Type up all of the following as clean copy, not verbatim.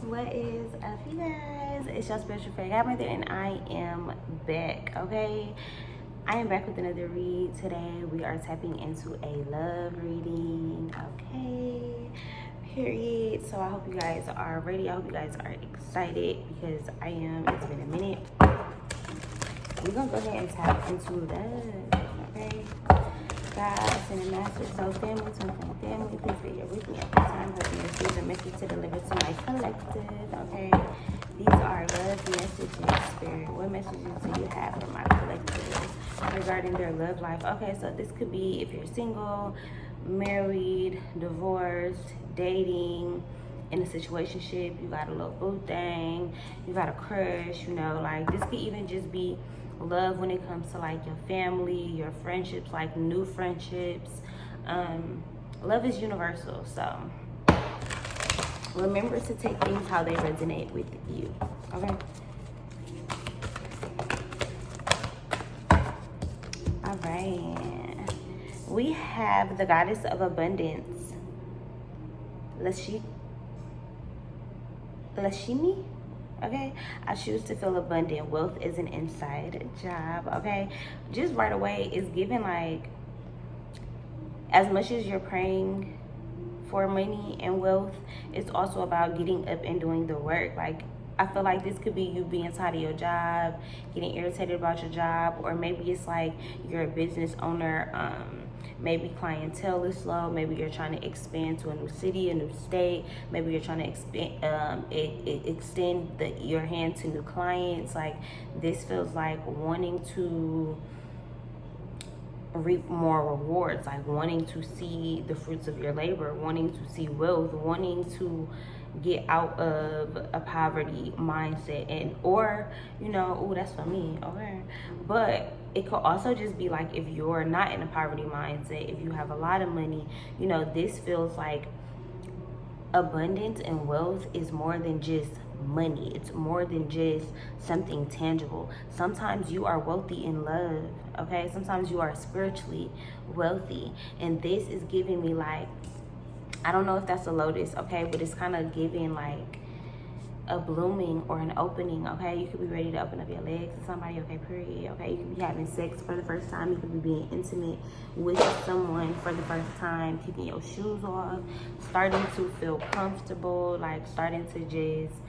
What is up, you guys? It's your spiritual fairy godmother, and I am back. Okay, I am back with another read. Today we are tapping into a love reading. Okay, period. So I hope you guys are ready. I hope you guys are excited because I am. It's been a minute. We're gonna go ahead and tap into love. Okay. God, sending masters, so family, to family, please be here with me at this time. Hoping to receive a message to deliver to my collective, okay? These are love messages, Spirit. What messages do you have for my collective regarding their love life? Okay, so this could be if you're single, married, divorced, dating, in a situationship, you got a little boo thing, you got a crush, you know, like this could even just be love when it comes to like your family, your friendships, like new friendships. Love is universal, so remember to take things how they resonate with you. Okay. All right, we have the goddess of abundance, Lashimi. Okay, I choose to feel abundant. Wealth is an inside job. Okay, just right away it's given like, as much as you're praying for money and wealth, it's also about getting up and doing the work. Like, I feel like this could be you being tired of your job, getting irritated about your job, or maybe it's like you're a business owner. Maybe clientele is slow. Maybe you're trying to expand to a new city, a new state. Maybe you're trying to extend your hand to new clients. Like, this feels like wanting to reap more rewards, like wanting to see the fruits of your labor, wanting to see wealth, wanting to get out of a poverty mindset, and or you know, oh, that's for me. Okay, but it could also just be like if you're not in a poverty mindset, if you have a lot of money, you know, this feels like abundance and wealth is more than just money. It's more than just something tangible. Sometimes you are wealthy in love, okay? Sometimes you are spiritually wealthy, and this is giving me like, I don't know if that's a lotus, okay, but it's kind of giving like a blooming or an opening, okay? You could be ready to open up your legs to somebody, okay, period, okay? You could be having sex for the first time. You could be being intimate with someone for the first time, keeping your shoes off, starting to feel comfortable, like starting to just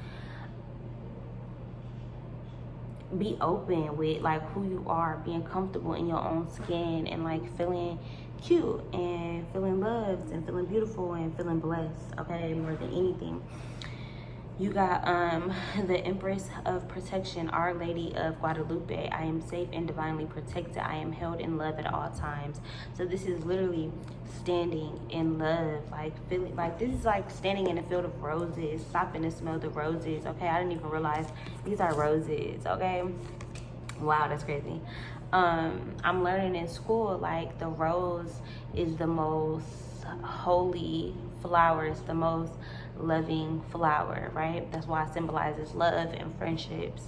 be open with like who you are, being comfortable in your own skin, and like feeling cute and feeling loved and feeling beautiful and feeling blessed, okay, more than anything. You got the Empress of Protection, Our Lady of Guadalupe. I am safe and divinely protected. I am held in love at all times. So this is literally standing in love, like feeling like this is like standing in a field of roses, stopping to smell the roses. Okay, I didn't even realize these are roses. Okay, wow, that's crazy. I'm learning in school like the rose is the most holy flower, it's the most loving flower, right? That's why it symbolizes love and friendships.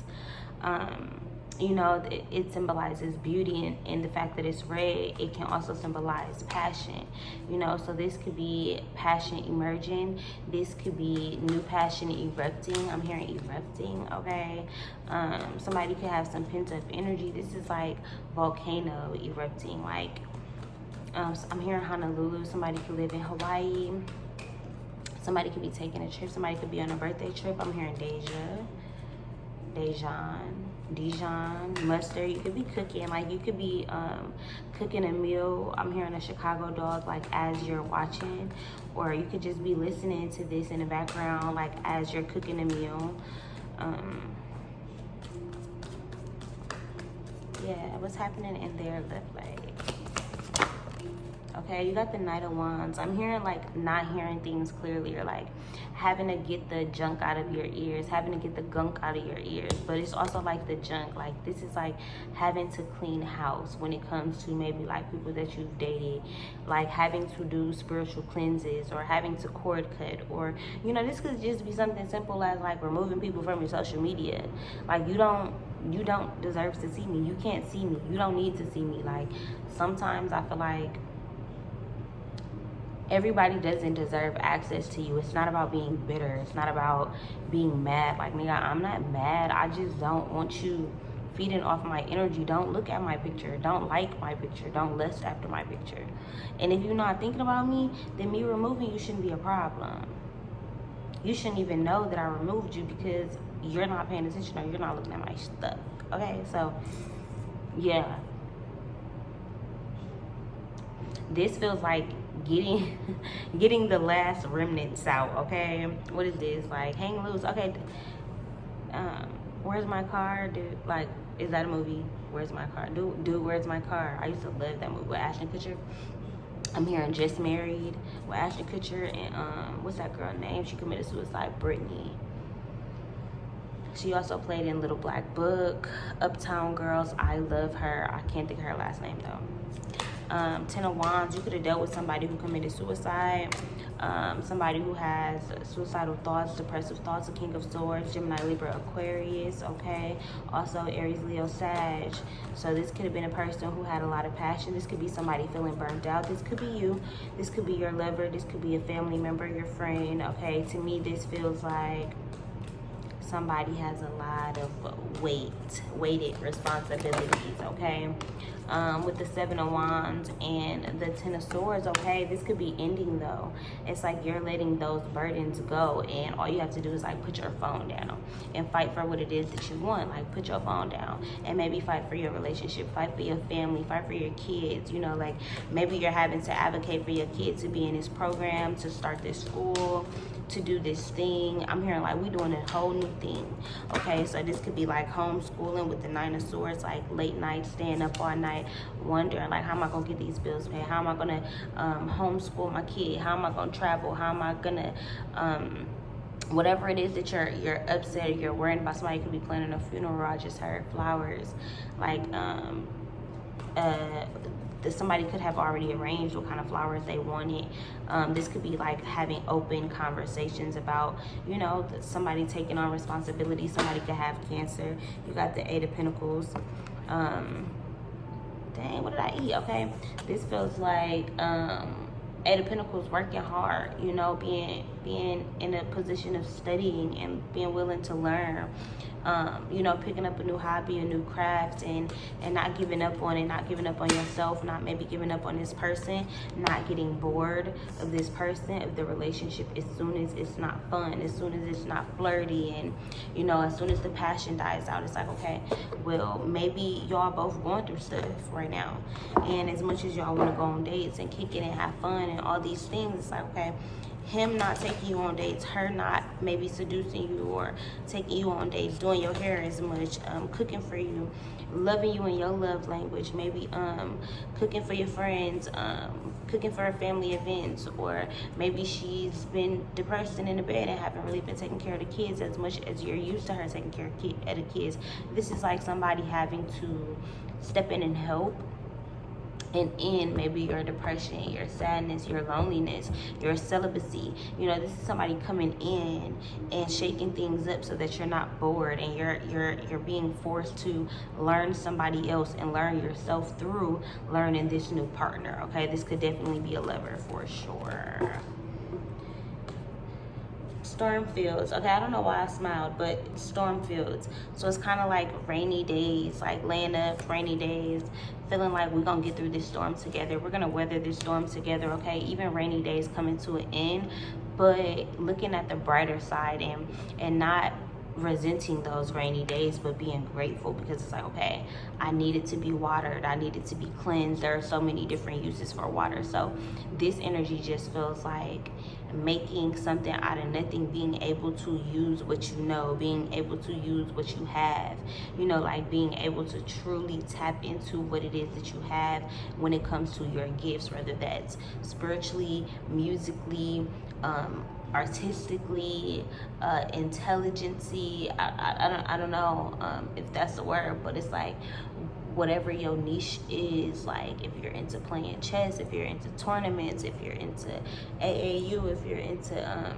You know, it symbolizes beauty, and the fact that it's red, it can also symbolize passion, you know. So this could be passion emerging, this could be new passion erupting. I'm hearing erupting, okay. Somebody could have some pent-up energy. This is like volcano erupting, like I'm hearing Honolulu. Somebody could live in Hawaii. Somebody could be taking a trip. Somebody could be on a birthday trip. I'm hearing Dijon, mustard. You could be cooking. Like, you could be cooking a meal. I'm hearing a Chicago dog, like, as you're watching. Or you could just be listening to this in the background, like, as you're cooking a meal. Yeah, what's happening in their love life? Okay, you got the Knight of Wands. I'm hearing like not hearing things clearly, or like having to get the junk out of your ears, having to get the gunk out of your ears. But it's also like the junk, like this is like having to clean house when it comes to maybe like people that you've dated, like having to do spiritual cleanses, or having to cord cut, or you know, this could just be something simple as like removing people from your social media. Like, you don't deserve to see me. You can't see me. You don't need to see me. Like, sometimes I feel like Everybody doesn't deserve access to you. It's not about being bitter. It's not about being mad. Like, nigga, I'm not mad. I just don't want you feeding off my energy. Don't look at my picture. Don't like my picture. Don't lust after my picture. And if you're not thinking about me, then me removing you shouldn't be a problem. You shouldn't even know that I removed you because you're not paying attention or you're not looking at my stuff. Okay, so yeah. This feels like getting the last remnants out. Okay, what is this? Like, hang loose. Okay, where's my car? Dude, like, is that a movie? Where's my car? Dude, where's my car? I used to love that movie with Ashton Kutcher. I'm hearing Just Married with Ashton Kutcher and what's that girl name? She committed suicide, Brittany. She also played in Little Black Book, Uptown Girls. I love her. I can't think of her last name though. Ten of Wands, you could have dealt with somebody who committed suicide, somebody who has suicidal thoughts, depressive thoughts, a King of Swords, Gemini, Libra, Aquarius, okay? Also Aries, Leo, Sag. So this could have been a person who had a lot of passion. This could be somebody feeling burnt out. This could be you. This could be your lover. This could be a family member, your friend, okay? To me, this feels like somebody has a lot of weighted responsibilities, okay? With the Seven of Wands and the Ten of Swords, okay? This could be ending though. It's like you're letting those burdens go and all you have to do is like put your phone down and fight for what it is that you want. Like put your phone down and maybe fight for your relationship, fight for your family, fight for your kids. You know, like maybe you're having to advocate for your kids to be in this program, to start this school, to do this thing. I'm hearing like we doing a whole new thing, okay? So this could be like homeschooling with the Nine of Swords, like late night, staying up all night, wondering like how am I gonna get these bills paid? How am I gonna homeschool my kid? How am I gonna travel? How am I gonna whatever it is that you're upset or you're worried about. Somebody could be planning a funeral. I just heard flowers, like somebody could have already arranged what kind of flowers they wanted. This could be like having open conversations about, you know, somebody taking on responsibility. Somebody could have cancer. You got the Eight of Pentacles. Dang, what did I eat? Okay, this feels like Eight of Pentacles, working hard, you know, being in a position of studying and being willing to learn. You know, picking up a new hobby, a new craft, and not giving up on it, not giving up on yourself, not maybe giving up on this person, not getting bored of this person, of the relationship as soon as it's not fun, as soon as it's not flirty, and, you know, as soon as the passion dies out, it's like, okay, well, maybe y'all both going through stuff right now, and as much as y'all want to go on dates and kick it and have fun and all these things, it's like, okay, him not taking you on dates, her not maybe seducing you or taking you on dates, doing your hair as much, cooking for you, loving you in your love language, maybe cooking for your friends, cooking for her family events, or maybe she's been depressed and in the bed and haven't really been taking care of the kids as much as you're used to her taking care of the kids. This is like somebody having to step in and help and end maybe your depression, your sadness, your loneliness, your celibacy. You know, this is somebody coming in and shaking things up so that you're not bored and you're being forced to learn somebody else and learn yourself through learning this new partner. Okay, this could definitely be a lover for sure. Storm fields. Okay, I don't know why I smiled, but storm fields. So it's kind of like rainy days, like laying up, rainy days, feeling like we're gonna get through this storm together. We're gonna weather this storm together, okay? Even rainy days coming to an end, but looking at the brighter side and not resenting those rainy days, but being grateful, because it's like, okay, I need it to be watered, I need it to be cleansed. There are so many different uses for water. So this energy just feels like making something out of nothing, being able to use what you know, being able to use what you have, you know, like being able to truly tap into what it is that you have when it comes to your gifts, whether that's spiritually, musically, artistically, intelligency. I don't know if that's the word, but it's like whatever your niche is. Like if you're into playing chess, if you're into tournaments, if you're into AAU, if you're into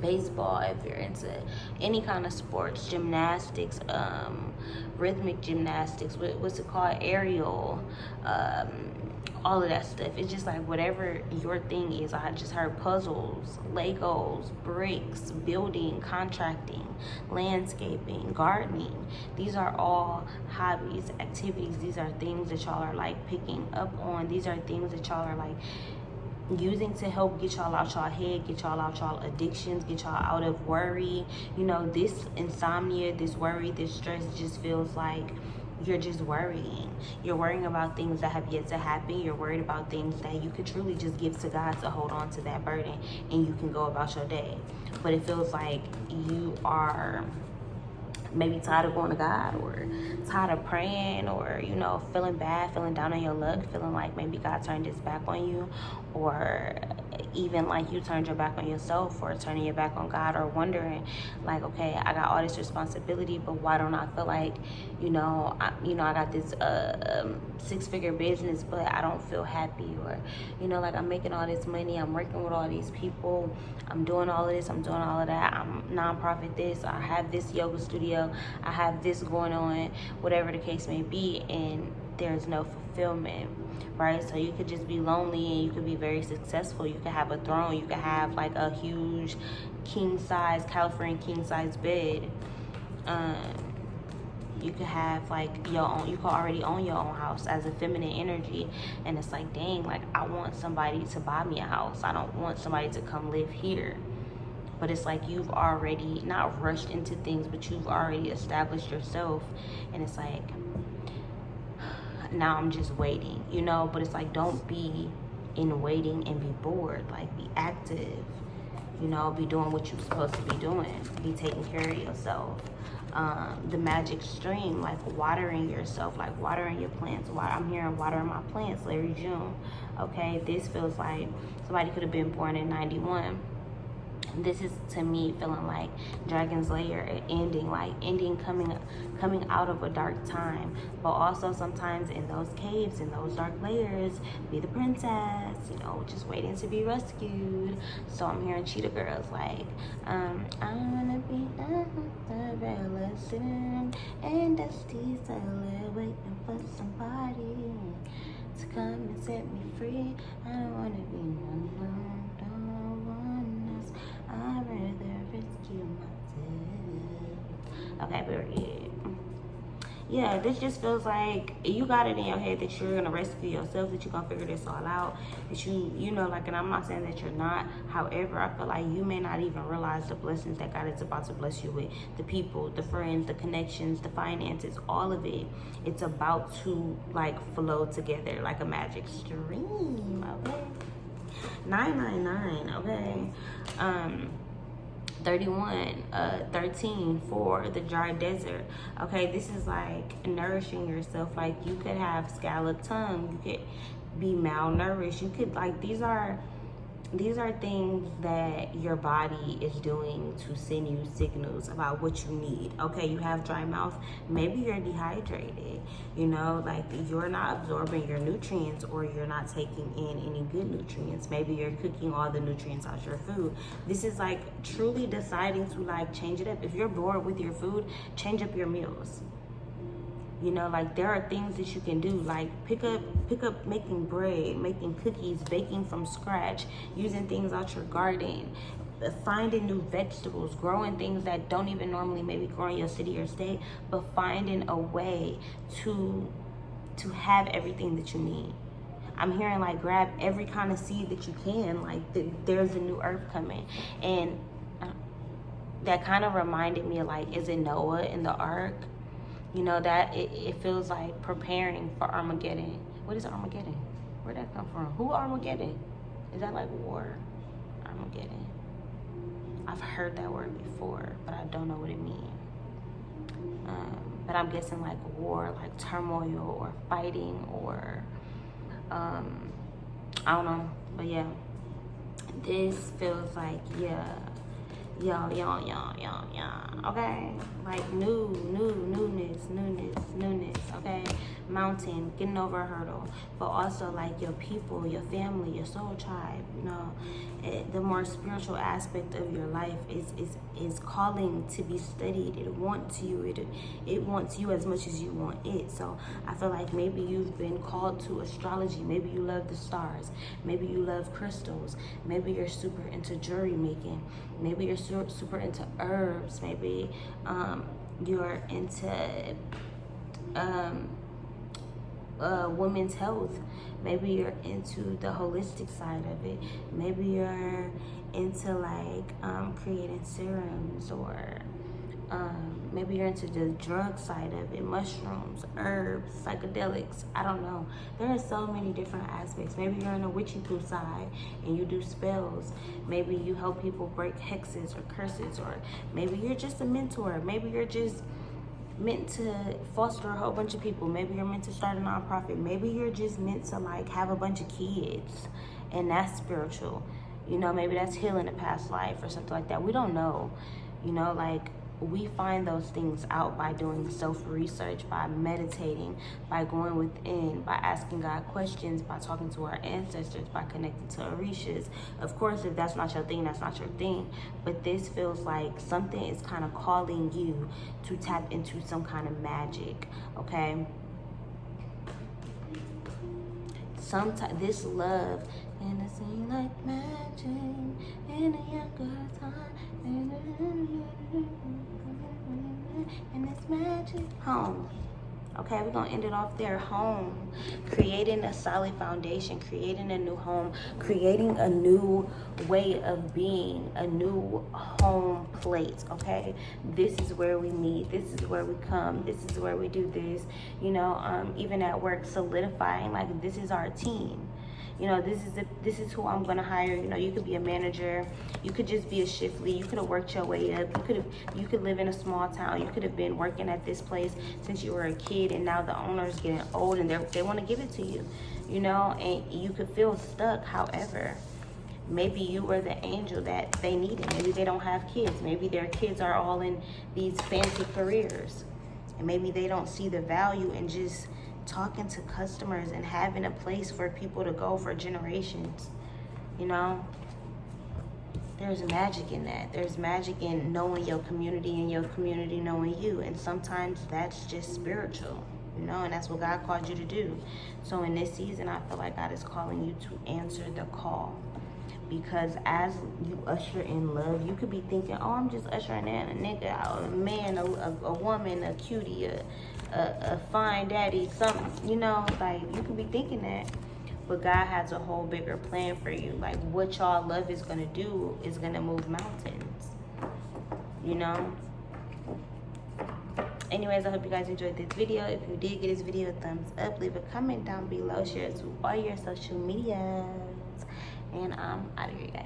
baseball, if you're into any kind of sports, gymnastics, rhythmic gymnastics, what's it called, aerial, all of that stuff. It's just like whatever your thing is. I just heard puzzles, Legos, bricks, building, contracting, landscaping, gardening. These are all hobbies, activities. These are things that y'all are like picking up on. These are things that y'all are like using to help get y'all out y'all head, get y'all out y'all addictions, get y'all out of worry. You know, this insomnia, this worry, this stress just feels like you're just worrying. You're worrying about things that have yet to happen. You're worried about things that you could truly just give to God to hold on to that burden, and you can go about your day. But it feels like you are maybe tired of going to God, or tired of praying, or, you know, feeling bad, feeling down on your luck, feeling like maybe God turned his back on you, or even like you turned your back on yourself, or turning your back on God, or wondering like, okay, I got all this responsibility, but why don't I feel like, I got this 6-figure business, but I don't feel happy, or, like I'm making all this money, I'm working with all these people, I'm doing all of this, I'm doing all of that, I'm nonprofit this, I have this yoga studio, I have this going on, whatever the case may be, and there's no fulfillment, right? So you could just be lonely, and you could be very successful. You could have a throne, you could have like a huge California king size bed. You could have like your own, you could already own your own house as a feminine energy, and it's like, dang, like I want somebody to buy me a house, I don't want somebody to come live here. But it's like you've already not rushed into things, but you've already established yourself, and it's like, now I'm just waiting, but it's like, don't be in waiting and be bored. Like, be active, be doing what you're supposed to be doing, be taking care of yourself. The magic stream, like watering yourself, like watering your plants. I'm hearing watering my plants, Larry June. Okay, this feels like somebody could have been born in 91. This is, to me, feeling like Dragon's Lair, ending coming out of a dark time. But also sometimes in those caves, in those dark layers, be the princess, just waiting to be rescued. So I'm hearing Cheetah Girls like, I wanna be Cinderella, sitting and Dusty Sailor, waiting for somebody to come and set me free. I don't wanna be alone. I'd rather rescue myself. Okay, period. Yeah, this just feels like you got it in your head that you're gonna rescue yourself, that you're gonna figure this all out, that and I'm not saying that you're not. However, I feel like you may not even realize the blessings that God is about to bless you with. The people, the friends, the connections, the finances, all of it. It's about to like flow together like a magic stream, okay? 999, okay? 31, 13 for the dry desert. Okay, this is like nourishing yourself. Like, you could have scalloped tongue, you could be malnourished, you could like, these are things that your body is doing to send you signals about what you need. Okay, you have dry mouth, maybe you're dehydrated, like you're not absorbing your nutrients, or you're not taking in any good nutrients. Maybe you're cooking all the nutrients out your food. This is like truly deciding to like change it up. If you're bored with your food, change up your meals. Like there are things that you can do, like pick up making bread, making cookies, baking from scratch, using things out your garden, finding new vegetables, growing things that don't even normally maybe grow in your city or state, but finding a way to have everything that you need. I'm hearing like grab every kind of seed that you can, like there's a new earth coming. And that kind of reminded me of like, is it Noah in the ark? That it feels like preparing for Armageddon. What is Armageddon? Where'd that come from? Who Armageddon? Is that like war? Armageddon. I've heard that word before, but I don't know what it means. But I'm guessing like war, like turmoil or fighting, or I don't know. But yeah, this feels like, yeah, okay? Like newness, okay? Mountain, getting over a hurdle, but also like your people, your family, your soul tribe, you know. The more spiritual aspect of your life is calling to be studied. It wants you, it wants you as much as you want it. So I feel like maybe you've been called to astrology, maybe you love the stars, maybe you love crystals, maybe you're super into jewelry making, maybe you're super into herbs, maybe you're into women's health, maybe you're into the holistic side of it, maybe you're into like creating serums, or maybe you're into the drug side of it, mushrooms, herbs, psychedelics, I don't know. There are so many different aspects. Maybe you're on the witchy poo side and you do spells. Maybe you help people break hexes or curses, or maybe you're just a mentor. Maybe you're just meant to foster a whole bunch of people. Maybe you're meant to start a nonprofit. Maybe you're just meant to like have a bunch of kids, and that's spiritual. You know, maybe that's healing a past life or something like that. We don't know. You know, like we find those things out by doing self-research, by meditating, by going within, by asking God questions, by talking to our ancestors, by connecting to Orishas. Of course, if that's not your thing, that's not your thing. But this feels like something is kind of calling you to tap into some kind of magic, okay? Sometimes this love, and it seems like magic in a younger time, and it's magic. Home. Okay, we're gonna end it off there. Home. Creating a solid foundation, creating a new home, creating a new way of being, a new home plate. Okay, this is where we meet, this is where we come, this is where we do this, you know. Even at work, solidifying like this is our team. You know, this is who I'm gonna hire. You know, you could be a manager, you could just be a shift lead, you could have worked your way up, you could live in a small town, you could have been working at this place since you were a kid, and now the owner's getting old and they want to give it to you, you know, and you could feel stuck. However, maybe you were the angel that they needed. Maybe they don't have kids, maybe their kids are all in these fancy careers, and maybe they don't see the value in just talking to customers and having a place for people to go for generations. You know, there's magic in that. There's magic in knowing your community and your community knowing you, and sometimes that's just spiritual, you know, and that's what God called you to do. So in this season, I feel like God is calling you to answer the call, because as you usher in love, you could be thinking, oh, I'm just ushering in a nigga, a man, a woman, a cutie, a fine daddy, something, you know, like you could be thinking that, but God has a whole bigger plan for you. Like what y'all love is gonna do is gonna move mountains, you know. Anyways, I hope you guys enjoyed this video. If you did, give this video a thumbs up, leave a comment down below, share it to all your social medias, and I'm out of here, guys.